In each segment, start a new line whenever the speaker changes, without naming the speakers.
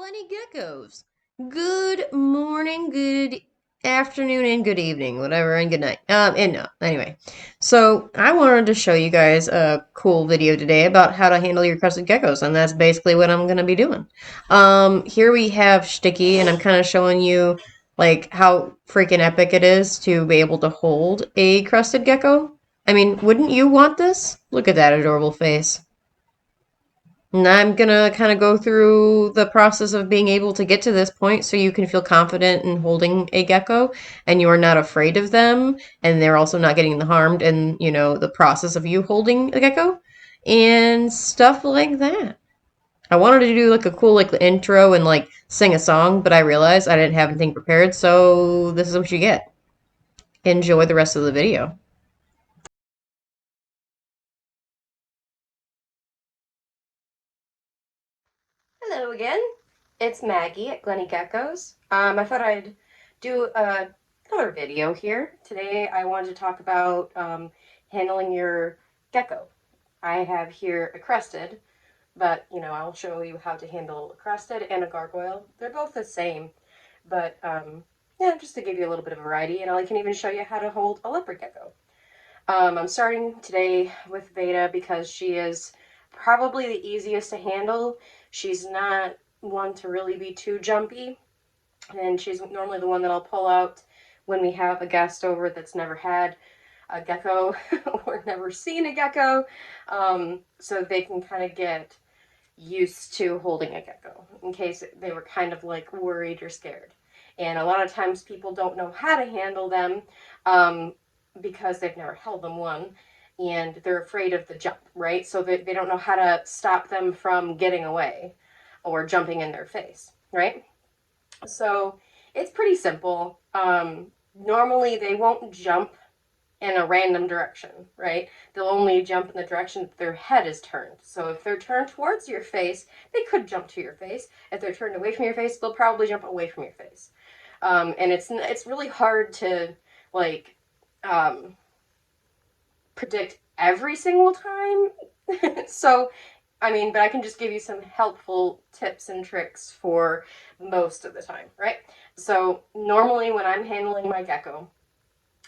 Glenny Geckos. Good morning, good afternoon, and good evening, whatever, and good night. And no, anyway. So I wanted to show you guys a cool video today about how to handle your crested geckos, and that's basically what I'm gonna be doing. Here we have Sticky, and I'm kind of showing you like how freaking epic it is to be able to hold a crested gecko. I mean, wouldn't you want this? Look at that adorable face. And I'm gonna kind of go through the process of being able to get to this point so you can feel confident in holding a gecko and you are not afraid of them and they're also not getting harmed in, the process of you holding a gecko and stuff like that. I wanted to do like a cool like intro and like sing a song, but I realized I didn't have anything prepared, so this is what you get. Enjoy the rest of the video. Hello again. It's Maggie at Glenny Geckos. I thought I'd do another video here. Today I wanted to talk about handling your gecko. I have here a crested, but I'll show you how to handle a crested and a gargoyle. They're both the same, but yeah, just to give you a little bit of variety, and I can even show you how to hold a leopard gecko. I'm starting today with Beta because she is probably the easiest to handle. She's not one to really be too jumpy, and she's normally the one that I'll pull out when we have a guest over that's never had a gecko or never seen a gecko, so they can kind of get used to holding a gecko in case they were kind of like worried or scared. And a lot of times people don't know how to handle them because they've never held them one and they're afraid of the jump, right? So they don't know how to stop them from getting away or jumping in their face, right? So it's pretty simple. Normally they won't jump in a random direction, right? They'll only jump in the direction that their head is turned. So if they're turned towards your face, they could jump to your face. If they're turned away from your face, they'll probably jump away from your face. And it's really hard to like predict every single time. So I mean, but I can just give you some helpful tips and tricks for most of the time, right? So normally when I'm handling my gecko,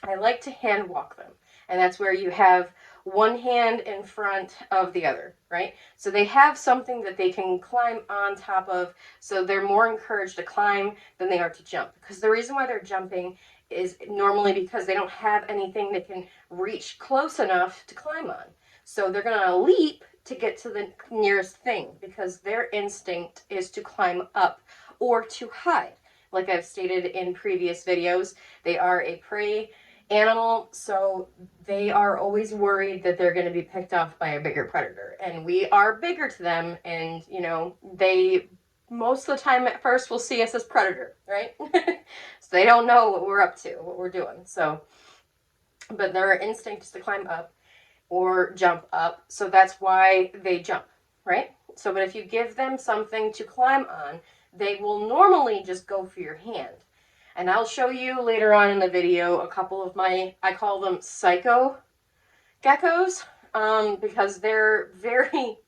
I like to hand walk them. And that's where you have one hand in front of the other, right? So they have something that they can climb on top of, so they're more encouraged to climb than they are to jump. Because the reason why they're jumping is normally because they don't have anything that can reach close enough to climb on. So they're going to leap to get to the nearest thing because their instinct is to climb up or to hide. Like I've stated in previous videos, they are a prey animal, so they are always worried that they're going to be picked off by a bigger predator. And we are bigger to them, and they most of the time at first will see us as predator, right? So they don't know what we're up to, what we're doing. So, but their instinct is to climb up or jump up, so that's why they jump, right? So, but if you give them something to climb on, they will normally just go for your hand. And I'll show you later on in the video a couple of my, I call them psycho geckos, because they're very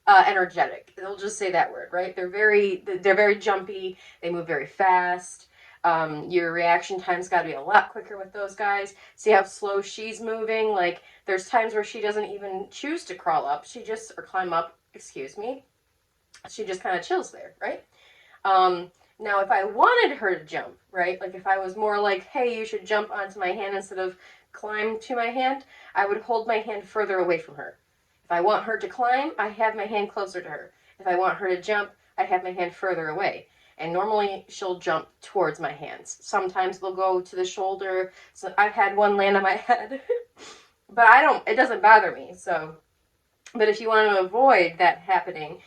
energetic. They'll just say that word, right? They're very jumpy. They move very fast. Your reaction time's got to be a lot quicker with those guys. See how slow she's moving? Like, there's times where she doesn't even choose to crawl up. Or climb up, excuse me. She just kind of chills there, right? Now, if I wanted her to jump, right? Like if I was more like, hey, you should jump onto my hand instead of climb to my hand, I would hold my hand further away from her. If I want her to climb, I have my hand closer to her. If I want her to jump, I have my hand further away. And normally she'll jump towards my hands. Sometimes they'll go to the shoulder. So I've had one land on my head. But it doesn't bother me. So, but if you want to avoid that happening,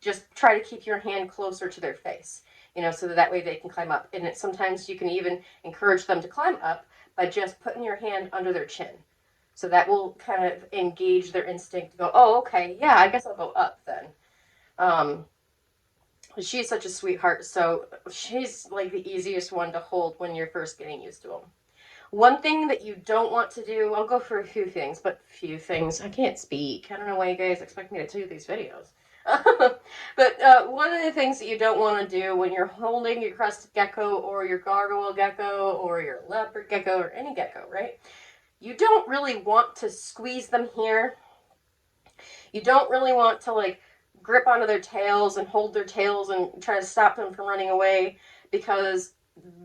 just try to keep your hand closer to their face, so that way they can climb up. And sometimes you can even encourage them to climb up by just putting your hand under their chin. So that will kind of engage their instinct to go, oh, okay, yeah, I guess I'll go up then. She's such a sweetheart, so she's like the easiest one to hold when you're first getting used to them. One thing that you don't want to do, I'll go for a few things, I can't speak. I don't know why you guys expect me to do these videos. But one of the things that you don't want to do when you're holding your crested gecko or your gargoyle gecko or your leopard gecko or any gecko, right? You don't really want to squeeze them here. You don't really want to like grip onto their tails and hold their tails and try to stop them from running away because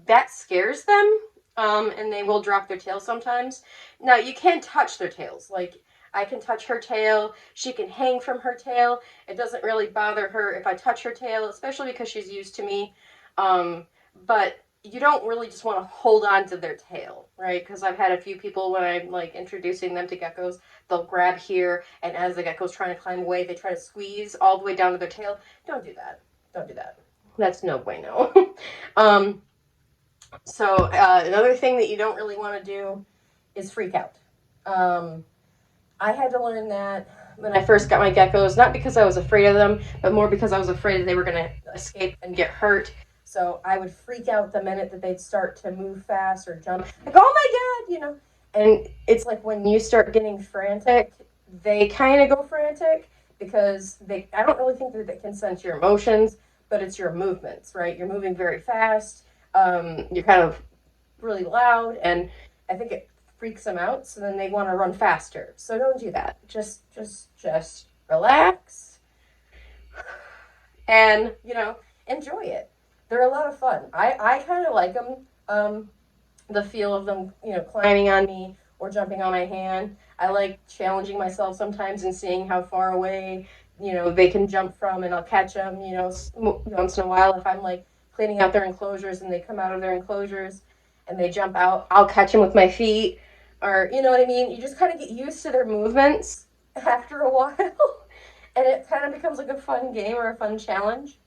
that scares them, and they will drop their tail sometimes. Now, you can touch their tails. Like, I can touch her tail. She can hang from her tail. It doesn't really bother her if I touch her tail, especially because she's used to me. But you don't really just want to hold on to their tail, right? Because I've had a few people when I'm like introducing them to geckos, they'll grab here, and as the gecko's trying to climb away, they try to squeeze all the way down to their tail. Don't do that. Don't do that. That's no bueno. So another thing that you don't really want to do is freak out. I had to learn that when I first got my geckos, not because I was afraid of them, but more because I was afraid that they were going to escape and get hurt. So I would freak out the minute that they'd start to move fast or jump. Like, oh my God, And it's like when you start getting frantic, they kind of go frantic because I don't really think that they can sense your emotions, but it's your movements, right? You're moving very fast. You're kind of really loud, and I think it freaks them out, so then they want to run faster. So don't do that. Just relax and, enjoy it. They're a lot of fun. I kind of like them, the feel of them, climbing on me or jumping on my hand. I like challenging myself sometimes and seeing how far away, they can jump from, and I'll catch them, once in a while if I'm like cleaning out their enclosures and they come out of their enclosures and they jump out, I'll catch them with my feet, or, you know what I mean? You just kind of get used to their movements after a while, and it kind of becomes like a fun game or a fun challenge.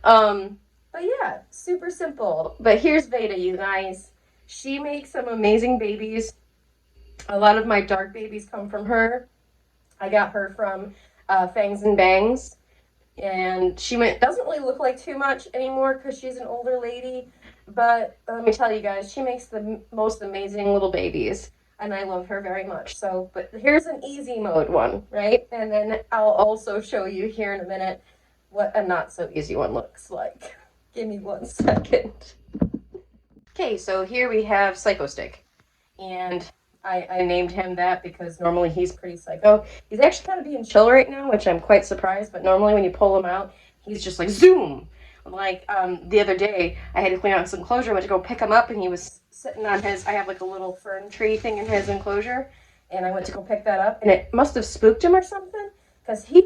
But yeah, super simple. But here's Veda, you guys. She makes some amazing babies. A lot of my dark babies come from her. I got her from Fangs and Bangs. And she doesn't really look like too much anymore because she's an older lady. But let me tell you guys, she makes the most amazing little babies. And I love her very much. So, but here's an easy mode one, right? And then I'll also show you here in a minute what a not so easy one looks like. Give me 1 second. Okay, so here we have Psycho Stick. And I named him that because normally he's pretty psycho. He's actually kind of being chill right now, which I'm quite surprised, but normally when you pull him out, he's just like, zoom! Like, the other day, I had to clean out his enclosure, I went to go pick him up, and he was sitting on I have like a little fern tree thing in his enclosure, and I went to go pick that up, and it must have spooked him or something, because he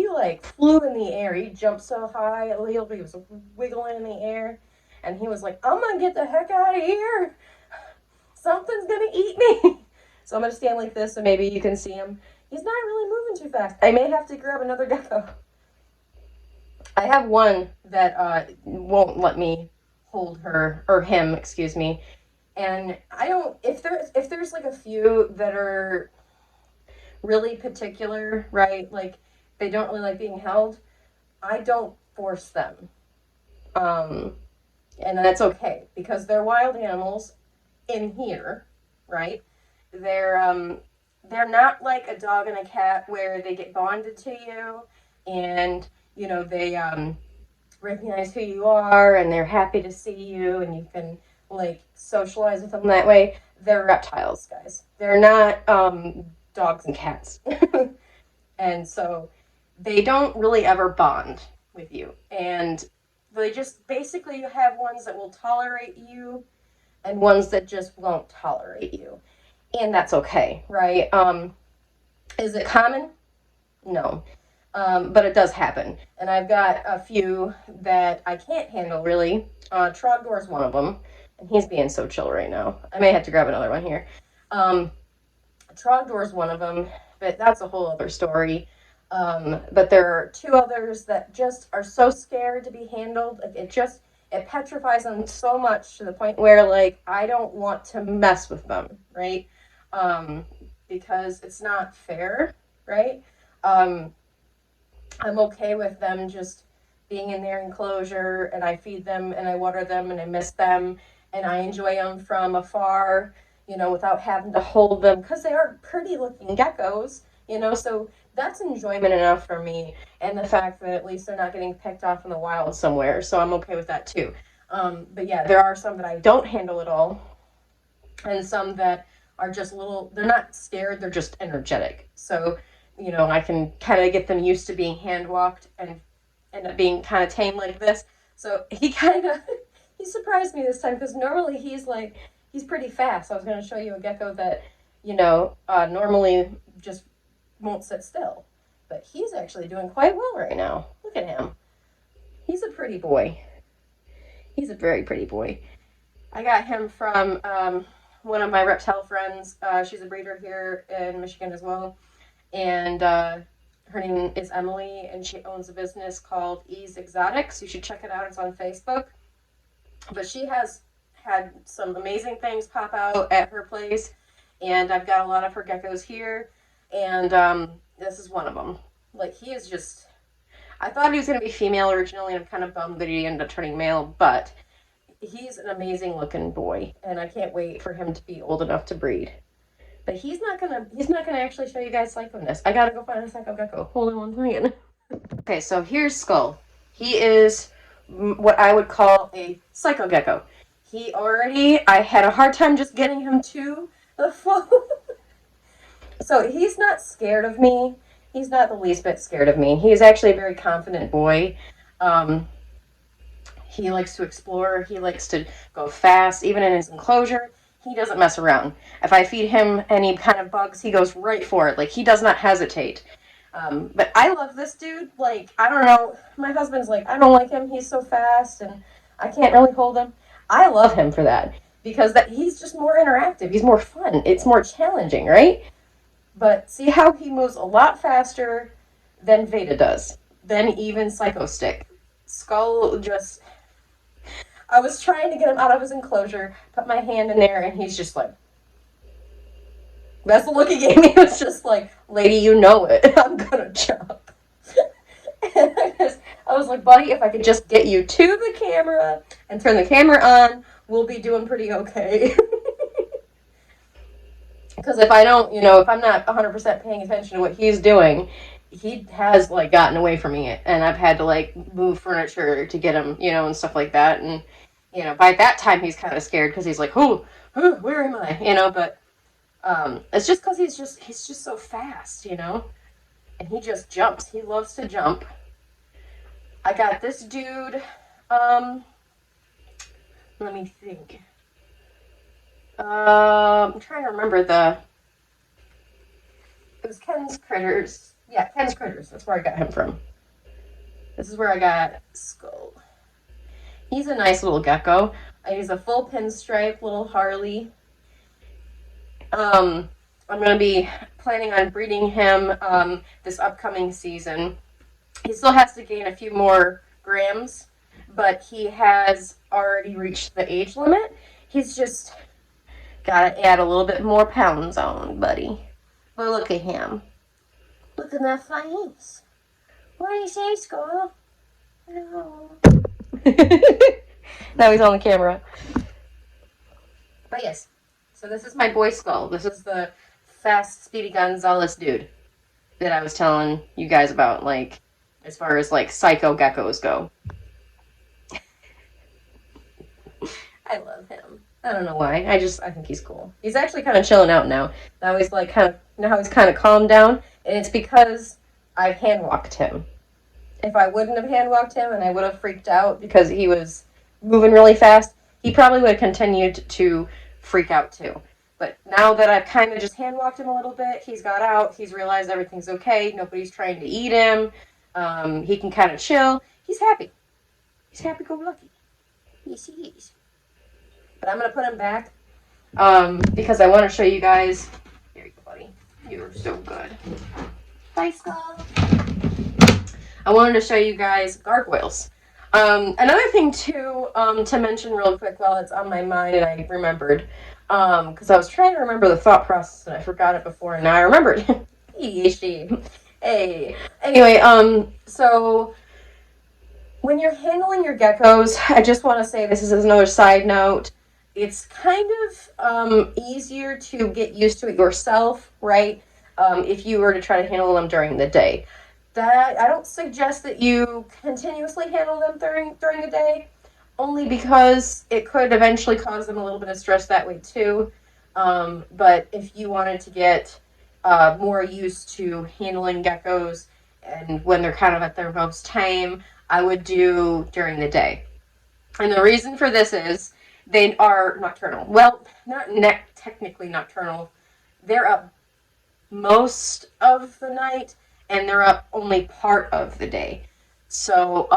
like flew in the air. He jumped so high, he was wiggling in the air, and he was like, I'm gonna get the heck out of here! Something's gonna eat me. So I'm gonna stand like this so maybe you can see him. He's not really moving too fast. I may have to grab another gecko. I have one that won't let me hold her, or him, excuse me. And I don't, if there's like a few that are really particular, right? Like they don't really like being held, I don't force them. And that's okay because they're wild animals in here, right? They're not like a dog and a cat where they get bonded to you and they recognize who you are and they're happy to see you and you can like socialize with them that way. They're reptiles, guys. They're not dogs and cats. And so they don't really ever bond with you. And they just basically you have ones that will tolerate you and ones that just won't tolerate you. And that's okay, right? Is it common? No. But it does happen. And I've got a few that I can't handle, really. Trogdor's one of them. And he's being so chill right now. I may have to grab another one here. Trogdor's one of them, but that's a whole other story. But there are 2 others that just are so scared to be handled. It petrifies them so much to the point where, like, I don't want to mess with them, right? Because it's not fair, right? I'm okay with them just being in their enclosure, and I feed them, and I water them, and I miss them, and I enjoy them from afar, without having to hold them, because they are pretty-looking geckos, you know, so that's enjoyment enough for me, and the fact that at least they're not getting picked off in the wild somewhere, so I'm okay with that too. But yeah, there are some that I don't handle at all, and some that are just little, they're not scared, they're just energetic. So, you know, I can kind of get them used to being hand walked and end up being kind of tame like this. So he kind of, he surprised me this time because normally he's pretty fast. I was going to show you a gecko that, you know, normally just won't sit still. But he's actually doing quite well right now. Look at him. He's a pretty boy. He's a very pretty boy. I got him from one of my reptile friends. She's a breeder here in Michigan as well. And her name is Emily, and she owns a business called Ease Exotics. You should check it out. It's on Facebook. But she has had some amazing things pop out at her place, and I've got a lot of her geckos here, and this is one of them. Like, he is just... I thought he was going to be female originally, and I'm kind of bummed that he ended up turning male, but he's an amazing looking boy, and I can't wait for him to be old enough to breed. But he's not gonna actually show you guys psychoness. I gotta go find a psycho gecko. Hold on one second. Okay, so here's Skull. He is what I would call a psycho gecko. I had a hard time just getting him to the phone. So he's not scared of me. He's not the least bit scared of me. He's actually a very confident boy. He likes to explore. He likes to go fast, even in his enclosure. He doesn't mess around. If I feed him any kind of bugs, he goes right for it. Like, he does not hesitate. But I love this dude. Like, I don't know. My husband's like, I don't like him. He's so fast, and I can't really hold him. I love him for that. Because he's just more interactive. He's more fun. It's more challenging, right? But see how he moves a lot faster than Veda does. Than even Psycho Stick. Skull just... I was trying to get him out of his enclosure, put my hand in there, and he's just like... That's the look he gave me. It was just like, lady, you know it. I'm gonna jump. And I was like, buddy, if I could just get you to the camera and turn the camera on, we'll be doing pretty okay. Because if I don't, you know, if I'm not 100% paying attention to what he's doing, he has, like, gotten away from me. And I've had to, like, move furniture to get him, you know, and stuff like that. And, you know, by that time, he's kind of scared because he's like, where am I? You know, but it's just because he's just so fast, you know? And he just jumps. He loves to jump. I got this dude, let me think. I'm trying to remember it was Ken's Critters. Yeah, Ken's Critters. That's where I got him from. This is where I got Skull. He's a nice little gecko. He's a full pinstripe little Harley. I'm going to be planning on breeding him this upcoming season. He still has to gain a few more grams, but he has already reached the age limit. He's just got to add a little bit more pounds on, buddy. But look at him. Look at that face. What do you say, Skull? No. Now he's on the camera. But yes, so this is my boy Skull. This is the fast, speedy Gonzalez dude that I was telling you guys about, like, as far as, like, psycho geckos go. I love him. I don't know why. I think he's cool. He's actually kind of chilling out now. Now he's, like, now he's kind of calmed down, and it's because I've hand-walked him. If I wouldn't have hand-walked him and I would have freaked out because he was moving really fast, he probably would have continued to freak out too. But now that I've kind of just hand-walked him a little bit, he's got out, he's realized everything's okay, nobody's trying to eat him, he can kind of chill. He's happy. He's happy-go-lucky. Yes, he is. But I'm going to put him back because I want to show you guys... Here you go, buddy. You're so good. Bye, Skull. I wanted to show you guys gargoyles. Another thing, too, to mention real quick while it's on my mind and I remembered, because I was trying to remember the thought process and I forgot it before and now I remembered. Hey. Anyway, so when you're handling your geckos, I just want to say, this is another side note, it's kind of easier to get used to it yourself, right? if you were to try to handle them during the day. That I don't suggest that you continuously handle them during the day, only because it could eventually cause them a little bit of stress that way too. But if you wanted to get more used to handling geckos and when they're kind of at their most tame, I would do during the day. And the reason for this is they are nocturnal. Well, not technically nocturnal. They're up most of the night, and they're up only part of the day. So,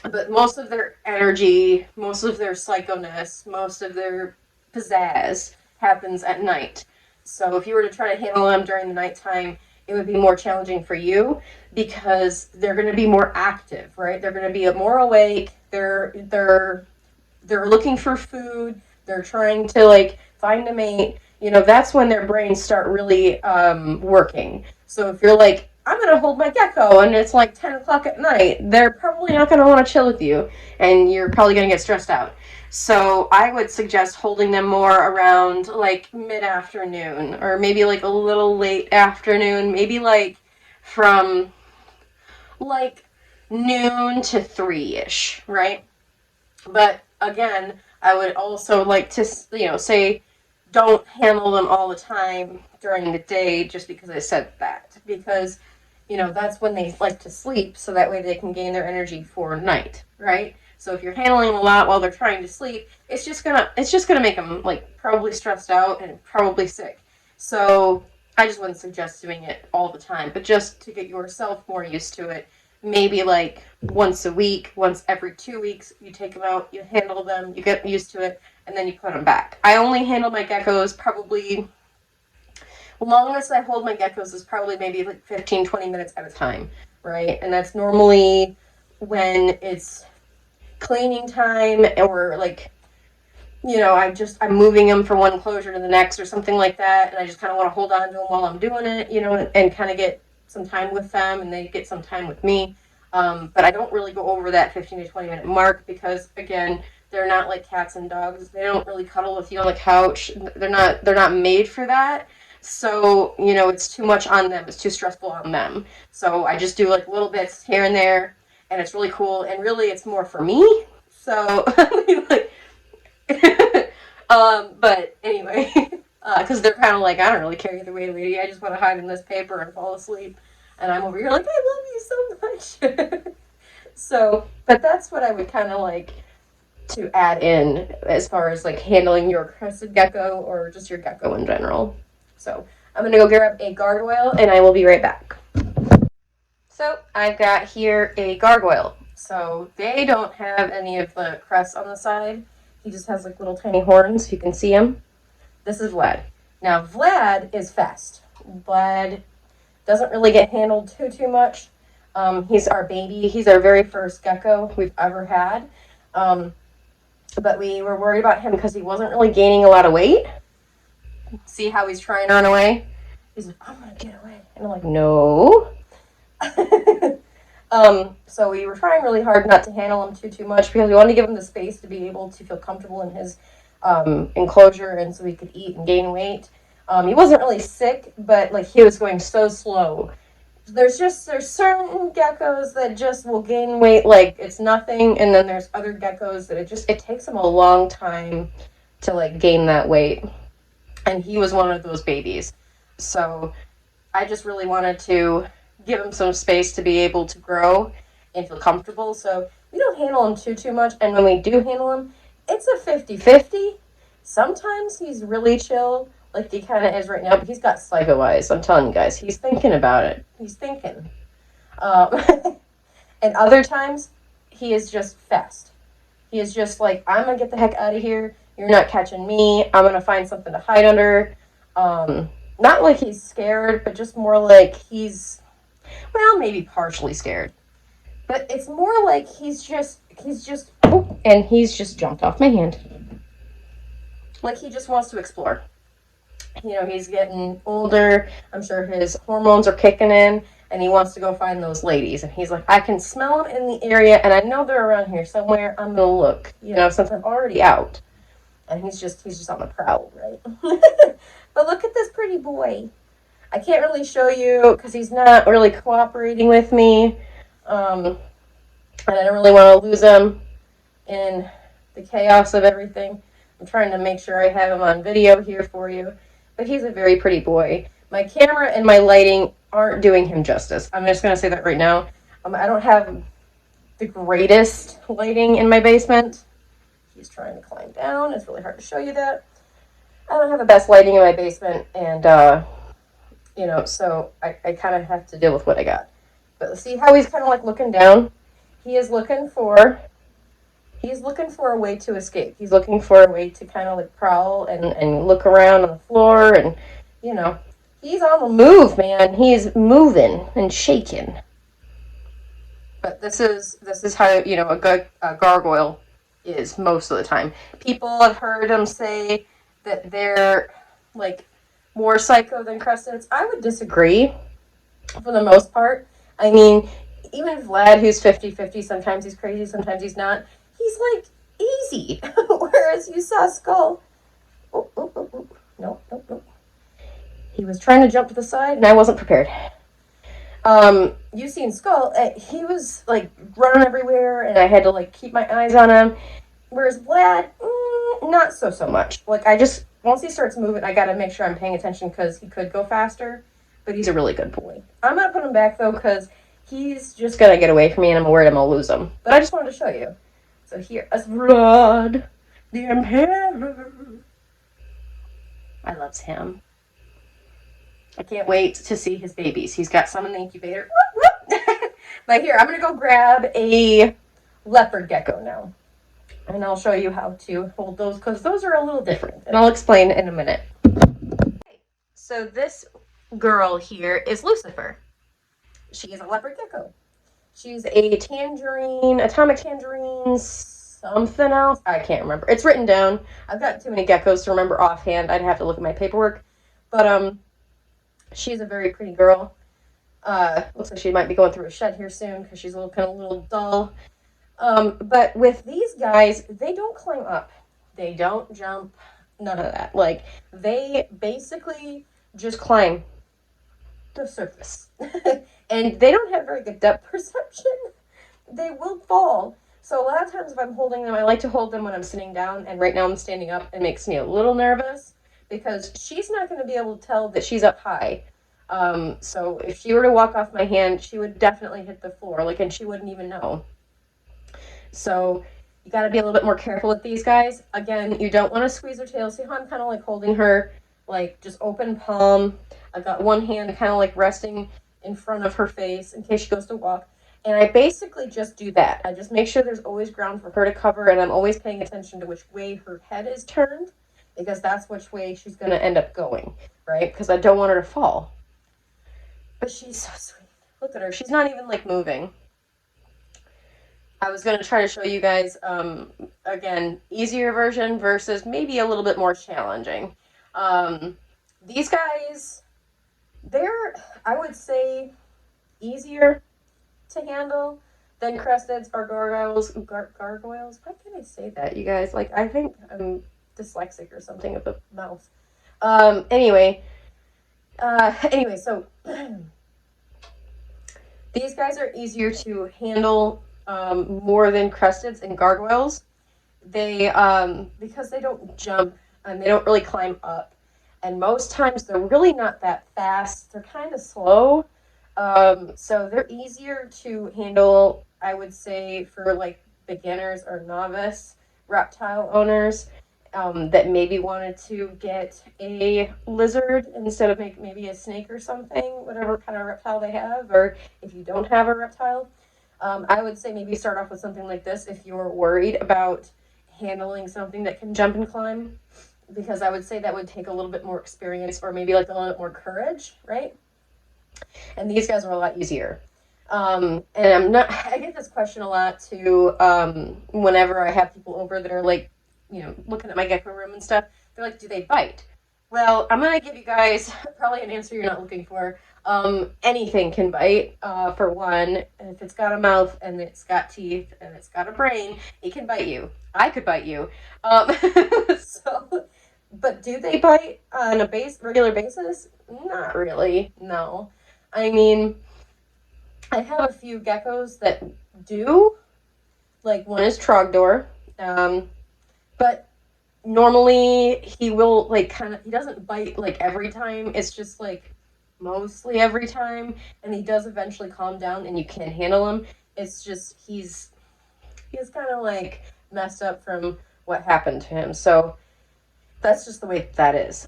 but most of their energy, most of their psychoness, most of their pizzazz happens at night. So if you were to try to handle them during the nighttime, it would be more challenging for you because they're going to be more active, right? They're going to be more awake. They're looking for food. They're trying to like find a mate. You know, that's when their brains start really working. So if you're like, I'm going to hold my gecko and it's like 10 o'clock at night, they're probably not going to want to chill with you and you're probably going to get stressed out. So I would suggest holding them more around like mid-afternoon or maybe like a little late afternoon, maybe like from like noon to 3-ish, right? But again, I would also like to, say don't handle them all the time during the day just because I said that. Because, that's when they like to sleep, so that way they can gain their energy for night, right? So if you're handling them a lot while they're trying to sleep, it's just gonna make them like probably stressed out and probably sick. So I just wouldn't suggest doing it all the time, but just to get yourself more used to it, maybe like once a week, once every 2 weeks, you take them out, you handle them, you get used to it, and then you put them back. I only handle my geckos probably, longest I hold my geckos is probably maybe like 15, 20 minutes at a time, right? And that's normally when it's cleaning time or like, I'm moving them from one enclosure to the next or something like that, and I just kind of want to hold on to them while I'm doing it, and kind of get some time with them, and they get some time with me. But I don't really go over that 15 to 20 minute mark because, again, they're not like cats and dogs. They don't really cuddle with you on the couch. They're not made for that. So, it's too much on them. It's too stressful on them. So I just do like little bits here and there, and it's really cool. And really, it's more for me. So, like, but anyway, because they're kind of like, I don't really care either way, lady. I just want to hide in this paper and fall asleep. And I'm over here like, I love you so much. So, but that's what I would kind of like to add in as far as like handling your crested gecko or just your gecko in general. So I'm going to go grab a gargoyle and I will be right back. So I've got here a gargoyle. So they don't have any of the crest on the side. He just has like little tiny horns. You can see him. This is Vlad. Now Vlad is fast. Vlad doesn't really get handled too much. He's our baby. He's our very first gecko we've ever had. But we were worried about him because he wasn't really gaining a lot of weight. See how he's trying to run away? He's like, I'm going to get away. And I'm like, no. So we were trying really hard not to handle him too much because we wanted to give him the space to be able to feel comfortable in his enclosure and so he could eat and gain weight. He wasn't really sick, but like he was going so slow. There's certain geckos that just will gain weight like it's nothing, and then there's other geckos that it takes them a long time to like gain that weight. And he was one of those babies. So I just really wanted to give him some space to be able to grow and feel comfortable. So we don't handle him too much, and when we do handle him, it's a 50-50. Sometimes he's really chill, like he kind of is right now, but he's got psycho eyes. I'm telling you guys, he's thinking about it. He's thinking. And other times, he is just fast. He is just like, I'm going to get the heck out of here. You're not catching me. I'm going to find something to hide under. Not like he's scared, but just more like he's, well, maybe partially scared. But it's more like he's just, oh, and he's just jumped off my hand. Like he just wants to explore. He's getting older. I'm sure his hormones are kicking in, and he wants to go find those ladies. And he's like, I can smell them in the area, and I know they're around here somewhere. I'm gonna look, since I'm already out. And he's just on the prowl, right? But look at this pretty boy. I can't really show you because he's not really cooperating with me. And I don't really want to lose him in the chaos of everything. I'm trying to make sure I have him on video here for you. But he's a very pretty boy. My camera and my lighting aren't doing him justice. I'm just going to say that right now. I don't have the greatest lighting in my basement. He's trying to climb down. It's really hard to show you that. I don't have the best lighting in my basement, and so I kind of have to deal with what I got. But see how he's kind of like looking down? He is looking for a way to escape. He's looking for a way to kind of like prowl and look around on the floor, and he's on the move, man. He's moving and shaking. But this is how a gargoyle is most of the time. People have heard them say that they're like more psycho than Cresteds. I would disagree for the most part. I mean, even Vlad, who's 50-50, sometimes he's crazy, sometimes he's not. He's like easy. Whereas you saw Skull. Oh. Nope. He was trying to jump to the side and I wasn't prepared. You seen Skull, he was like running everywhere and I had to like keep my eyes on him. Whereas Vlad, not so much. Like once he starts moving, I gotta make sure I'm paying attention because he could go faster. But he's a really good boy. I'm gonna put him back though because he's just gonna get away from me and I'm worried I'm gonna lose him. But I just wanted to show you. So here is Vlad, the Emperor. I loves him. I can't wait to see his babies. He's got some in the incubator. But here, I'm going to go grab a leopard gecko now. And I'll show you how to hold those because those are a little different. And I'll explain in a minute. Okay, so this girl here is Lucifer. She is a leopard gecko. She's a atomic tangerine, something else. I can't remember. It's written down. I've got too many geckos to remember offhand. I'd have to look at my paperwork. But, she's a very pretty girl. Looks like she might be going through a shed here soon because she's a little dull. But with these guys, they don't climb up. They don't jump. None of that. Like, they basically just climb the surface. And they don't have very good depth perception. They will fall. So a lot of times if I'm holding them, I like to hold them when I'm sitting down. And right now I'm standing up. It makes me a little nervous. Because she's not going to be able to tell that she's up high. So if she were to walk off my hand, she would definitely hit the floor, and she wouldn't even know. So you got to be a little bit more careful with these guys. Again, you don't want to squeeze her tail. See how I'm kind of like holding her, like just open palm. I've got one hand kind of like resting in front of her face in case she goes to walk. And I basically just do that. I just make sure there's always ground for her to cover, and I'm always paying attention to which way her head is turned. Because that's which way she's going to end up going, right? Because I don't want her to fall. But she's so sweet. Look at her. She's not even, moving. I was going to try to show you guys, again, easier version versus maybe a little bit more challenging. These guys, they're, I would say, easier to handle than Cresteds or Gargoyles. Gargoyles? Why can't I say that, you guys? I think I'm dyslexic or something of the mouth. Anyway, so these guys are easier to handle more than Cresteds and Gargoyles. They because they don't jump and they don't really climb up, and most times they're really not that fast. They're kind of slow, so they're easier to handle, I would say, for beginners or novice reptile owners. That maybe wanted to get a lizard instead of maybe a snake or something, whatever kind of reptile they have, or if you don't have a reptile. I would say maybe start off with something like this if you're worried about handling something that can jump and climb, because I would say that would take a little bit more experience or maybe a little bit more courage, right? And these guys are a lot easier. And I get this question a lot too, whenever I have people over that are looking at my gecko room and stuff. They're like, do they bite? Well, I'm going to give you guys probably an answer you're not looking for. Anything can bite, for one. If it's got a mouth and it's got teeth and it's got a brain, it can bite you. I could bite you. But do they bite on a regular basis? Not really, no. I mean, I have a few geckos that do. Like, one is Trogdor. But normally he will, like, he doesn't bite, like, every time. It's just, like, mostly every time. And he does eventually calm down and you can handle him. It's just, he's kind of, like, messed up from what happened to him. So that's just the way that is.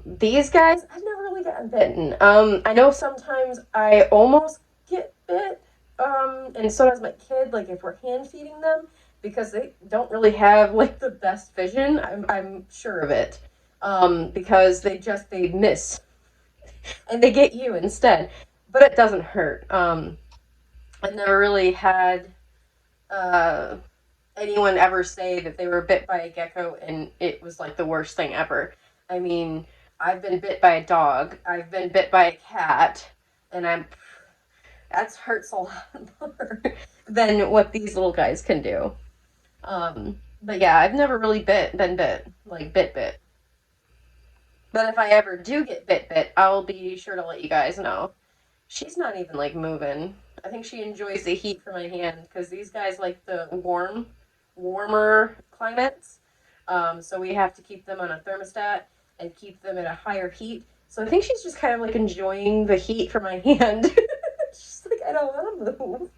These guys, I've never really gotten bitten. I know sometimes I almost get bit, and so does my kid, like if we're hand feeding them, because they don't really have like the best vision. I'm sure of it. Because they miss and they get you instead. But it doesn't hurt. I've never really had anyone ever say that they were bit by a gecko and it was like the worst thing ever. I mean, I've been bit by a dog, I've been bit by a cat, and that hurts a lot more than what these little guys can do. But yeah, I've never really been bit, like bit. But if I ever do get bit, I'll be sure to let you guys know. She's not even like moving. I think she enjoys the heat from my hand because these guys like the warmer climates. So we have to keep them on a thermostat and keep them at a higher heat. So I think she's just kind of like enjoying the heat from my hand. She's like, I don't want to move.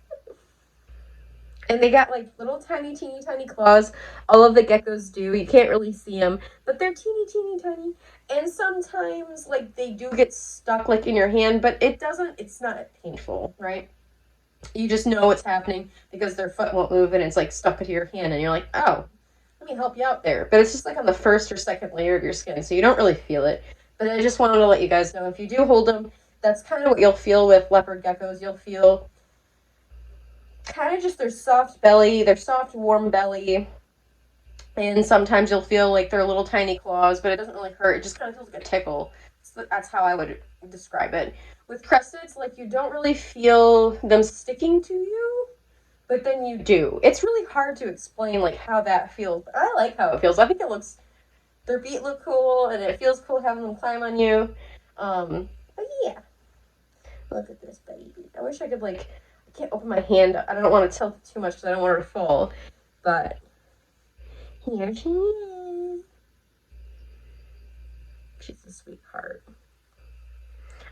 And they got like little teeny tiny claws. All of the geckos do. You can't really see them, but they're teeny tiny. And sometimes like they do get stuck like in your hand, but it's not painful, right? You just know what's happening because their foot won't move and it's like stuck to your hand and you're like, oh, let me help you out there. But it's just like on the first or second layer of your skin, so you don't really feel it. But I just wanted to let you guys know, if you do hold them, that's kind of what you'll feel with leopard geckos. You'll feel kind of just their soft belly, their soft, warm belly. And sometimes you'll feel like their little tiny claws, but it doesn't really hurt. It just kind of feels like a tickle. So that's how I would describe it. With Cresteds, like, you don't really feel them sticking to you, but then you do. It's really hard to explain, like, how that feels. But I like how it feels. I think their feet look cool, and it feels cool having them climb on you. But yeah. Look at this baby. I wish I could, like, I can't open my hand. I don't want to tilt it too much because I don't want her to fall. But here she is. She's a sweetheart.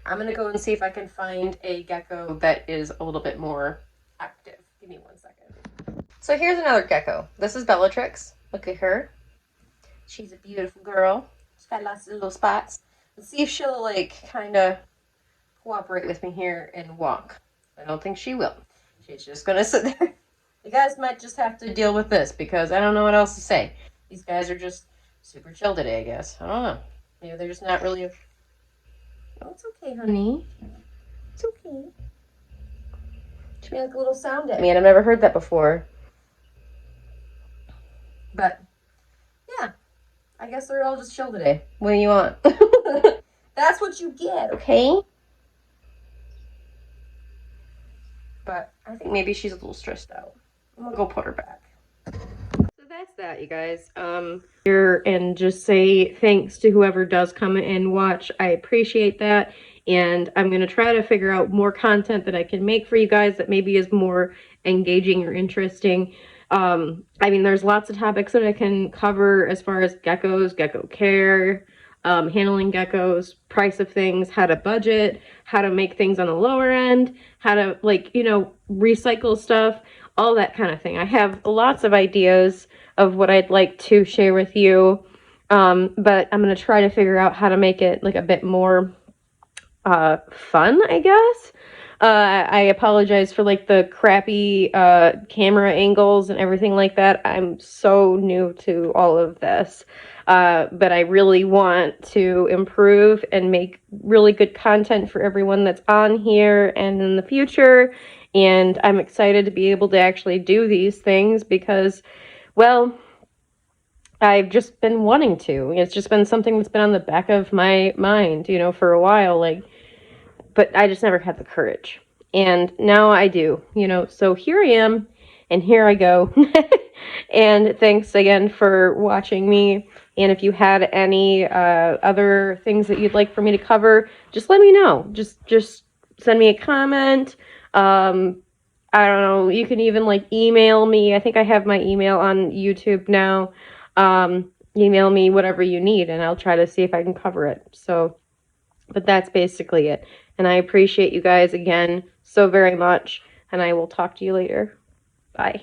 I'm going to go and see if I can find a gecko that is a little bit more active. Give me 1 second. So here's another gecko. This is Bellatrix. Look at her. She's a beautiful girl. She's got lots of little spots. Let's see if she'll, like, kind of cooperate with me here and walk. I don't think she will. She's just going to sit there. You guys might just have to deal with this because I don't know what else to say. These guys are just super chill today, I guess. I don't know. Maybe they're just not really... Oh, it's okay, honey. It's okay. She made like a little sound at me, and I've never heard that before. But, yeah. I guess they're all just chill today. What do you want? That's what you get, okay? But I think maybe she's a little stressed out. I'm gonna go put her back. So that's that, you guys. Here and just say thanks to whoever does come and watch. I appreciate that. And I'm gonna try to figure out more content that I can make for you guys that maybe is more engaging or interesting. I mean, there's lots of topics that I can cover as far as geckos, gecko care, handling geckos, price of things, how to budget, how to make things on the lower end, how to, like, you know, recycle stuff, all that kind of thing. I have lots of ideas of what I'd like to share with you, but I'm going to try to figure out how to make it like a bit more fun, I guess. I apologize for like the crappy camera angles and everything like that. I'm so new to all of this. But I really want to improve and make really good content for everyone that's on here and in the future. And I'm excited to be able to actually do these things because, well, I've just been wanting to. It's just been something that's been on the back of my mind, you know, for a while. Like, but I just never had the courage. And now I do, you know, so here I am, and here I go. And thanks again for watching me. And if you had any other things that you'd like for me to cover, just let me know. Just send me a comment. I don't know. You can even like email me. I think I have my email on YouTube now. Email me whatever you need, and I'll try to see if I can cover it. So, but that's basically it. And I appreciate you guys again so very much. And I will talk to you later. Bye.